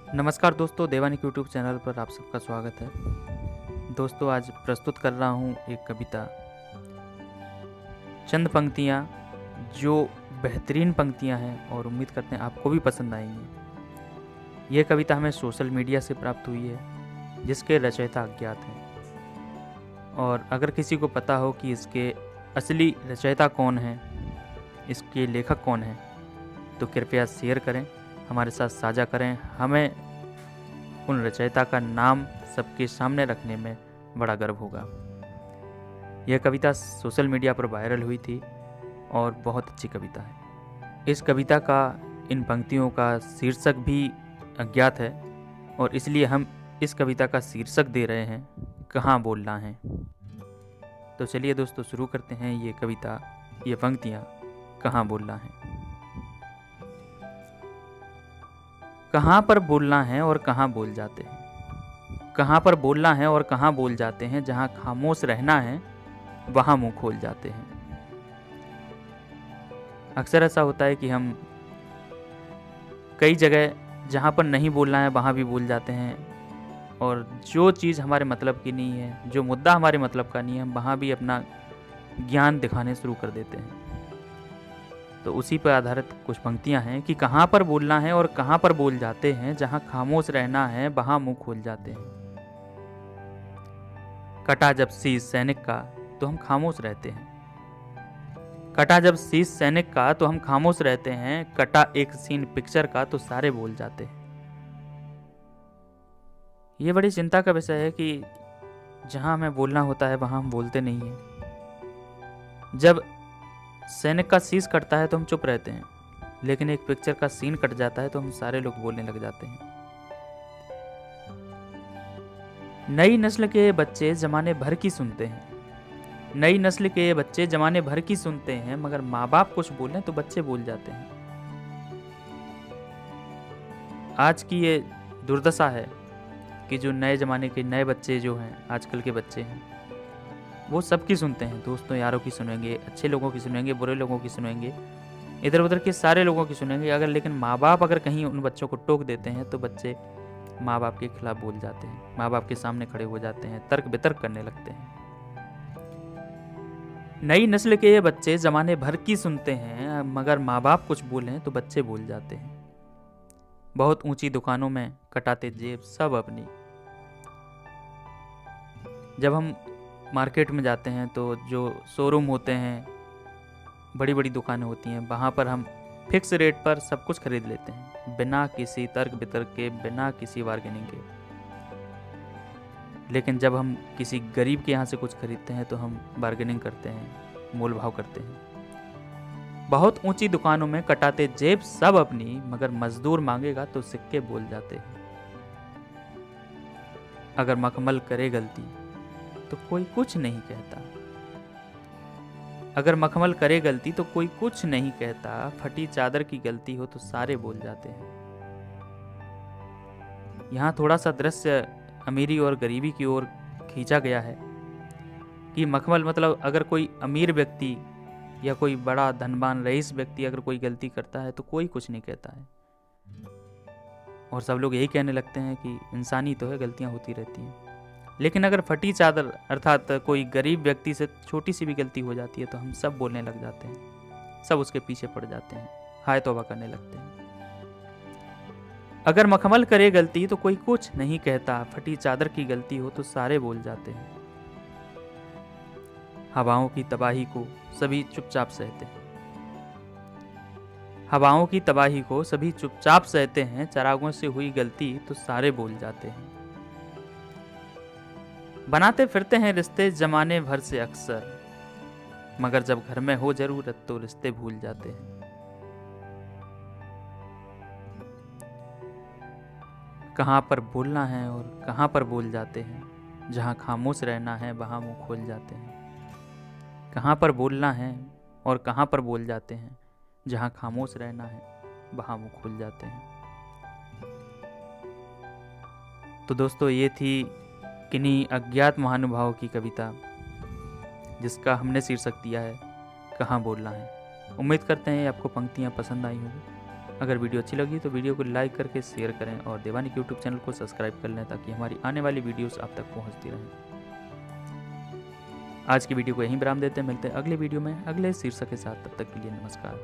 नमस्कार दोस्तों, Devanika YouTube channel पर आप सबका स्वागत है। दोस्तों, आज प्रस्तुत कर रहा हूँ एक कविता, चंद पंक्तियाँ जो बेहतरीन पंक्तियाँ हैं और उम्मीद करते हैं आपको भी पसंद आएंगी। ये कविता हमें सोशल मीडिया से प्राप्त हुई है, जिसके रचयिता अज्ञात हैं। और अगर किसी को पता हो कि इसके असली रचयिता कौन है, इसके लेखक कौन हैं, तो कृपया शेयर करें, हमारे साथ साझा करें। हमें उन रचयिता का नाम सबके सामने रखने में बड़ा गर्व होगा। यह कविता सोशल मीडिया पर वायरल हुई थी और बहुत अच्छी कविता है। इस कविता का, इन पंक्तियों का शीर्षक भी अज्ञात है और इसलिए हम इस कविता का शीर्षक दे रहे हैं, कहाँ बोलना है। तो चलिए दोस्तों, शुरू करते हैं ये कविता, ये पंक्तियाँ, कहाँ बोलना है। कहाँ पर बोलना है और कहाँ बोल जाते हैं। कहाँ पर बोलना है और कहाँ बोल जाते हैं। जहाँ खामोश रहना है वहाँ मुंह खोल जाते हैं। अक्सर ऐसा होता है कि हम कई जगह जहाँ पर नहीं बोलना है वहाँ भी बोल जाते हैं, और जो चीज़ हमारे मतलब की नहीं है, जो मुद्दा हमारे मतलब का नहीं है, हम वहाँ भी अपना ज्ञान दिखाने शुरू कर देते हैं। तो उसी पर आधारित कुछ पंक्तियां हैं कि कहाँ पर बोलना है और कहाँ पर बोल जाते हैं। जहाँ खामोश रहना है वहाँ मुंह खोल जाते हैं। कटा जब शीश सैनिक का तो हम खामोश रहते हैं। कटा जब शीश सैनिक का तो हम खामोश रहते हैं। कटा एक सीन पिक्चर का तो सारे बोल जाते हैं। ये बड़ी चिंता का विषय है कि जहाँ हमें बोलना होता है वहाँ हम बोलते नहीं हैं। जब सैनिक का शीश कटता है तो हम चुप रहते हैं, लेकिन एक पिक्चर का सीन कट जाता है तो हम सारे लोग बोलने लग जाते हैं। नई नस्ल के बच्चे जमाने भर की सुनते हैं। नई नस्ल के बच्चे जमाने भर की सुनते हैं, मगर माँ बाप कुछ बोलें तो बच्चे बोल जाते हैं। आज की ये दुर्दशा है कि जो नए जमाने के नए बच्चे जो हैं, आजकल के बच्चे हैं, वो सबकी सुनते हैं। दोस्तों यारों की सुनेंगे, अच्छे लोगों की सुनेंगे, बुरे लोगों की सुनेंगे, इधर उधर के सारे लोगों की सुनेंगे। अगर लेकिन माँ बाप अगर कहीं उन बच्चों को टोक देते हैं तो बच्चे माँ बाप के खिलाफ बोल जाते हैं, माँ बाप के सामने खड़े हो जाते हैं, तर्क वितर्क करने लगते हैं। नई नस्ल के ये बच्चे जमाने भर की सुनते हैं, मगर माँ बाप कुछ बोलें तो बच्चे बोल जाते हैं। बहुत ऊंची दुकानों में कटाते जेब सब अपनी। जब हम मार्केट में जाते हैं तो जो शोरूम होते हैं, बड़ी बड़ी दुकानें होती हैं, वहाँ पर हम फिक्स रेट पर सब कुछ खरीद लेते हैं, बिना किसी तर्क वितर्क के, बिना किसी बार्गेनिंग के। लेकिन जब हम किसी गरीब के यहाँ से कुछ खरीदते हैं तो हम बार्गेनिंग करते हैं, मोल भाव करते हैं। बहुत ऊंची दुकानों में कटाते जेब सब अपनी, मगर मजदूर मांगेगा तो सिक्के बोल जाते हैं। अगर मखमल करे गलती तो कोई कुछ नहीं कहता। अगर मखमल करे गलती तो कोई कुछ नहीं कहता। फटी चादर की गलती हो तो सारे बोल जाते हैं। यहाँ थोड़ा सा दृश्य अमीरी और गरीबी की ओर खींचा गया है कि मखमल मतलब अगर कोई अमीर व्यक्ति या कोई बड़ा धनवान रईस व्यक्ति अगर कोई गलती करता है तो कोई कुछ नहीं कहता है, और सब लोग यही कहने लगते हैं कि इंसानी तो है, गलतियाँ होती रहती हैं। लेकिन अगर फटी चादर अर्थात कोई गरीब व्यक्ति से छोटी सी भी गलती हो जाती है तो हम सब बोलने लग जाते हैं, सब उसके पीछे पड़ जाते हैं, हाय तौबा करने लगते हैं। अगर मखमल करे गलती तो कोई कुछ नहीं कहता। फटी चादर की गलती हो तो सारे बोल जाते हैं। हवाओं की तबाही को सभी चुपचाप सहते हैं। हवाओं की तबाही को सभी चुपचाप सहते हैं। चरागों से हुई गलती तो सारे बोल जाते हैं। बनाते फिरते हैं रिश्ते जमाने भर से अक्सर, मगर जब घर में हो जरूरत तो रिश्ते भूल जाते हैं। कहाँ पर बोलना है और कहाँ पर बोल जाते हैं। जहाँ खामोश रहना है वहाँ मुंह खोल जाते हैं। कहाँ पर बोलना है और कहाँ पर बोल जाते हैं। जहाँ खामोश रहना है वहाँ मुंह खोल जाते हैं। तो दोस्तों, ये थी किन्हीं अज्ञात महानुभावों की कविता, जिसका हमने शीर्षक दिया है कहाँ बोलना है। उम्मीद करते हैं आपको पंक्तियाँ पसंद आई होंगी। अगर वीडियो अच्छी लगी तो वीडियो को लाइक करके शेयर करें और देवानिक यूट्यूब चैनल को सब्सक्राइब कर लें ताकि हमारी आने वाली वीडियोस आप तक पहुंचती रहें। आज की वीडियो को यहीं विराम देते हैं, मिलते हैं अगले वीडियो में अगले शीर्षक के साथ। तब तक के लिए नमस्कार।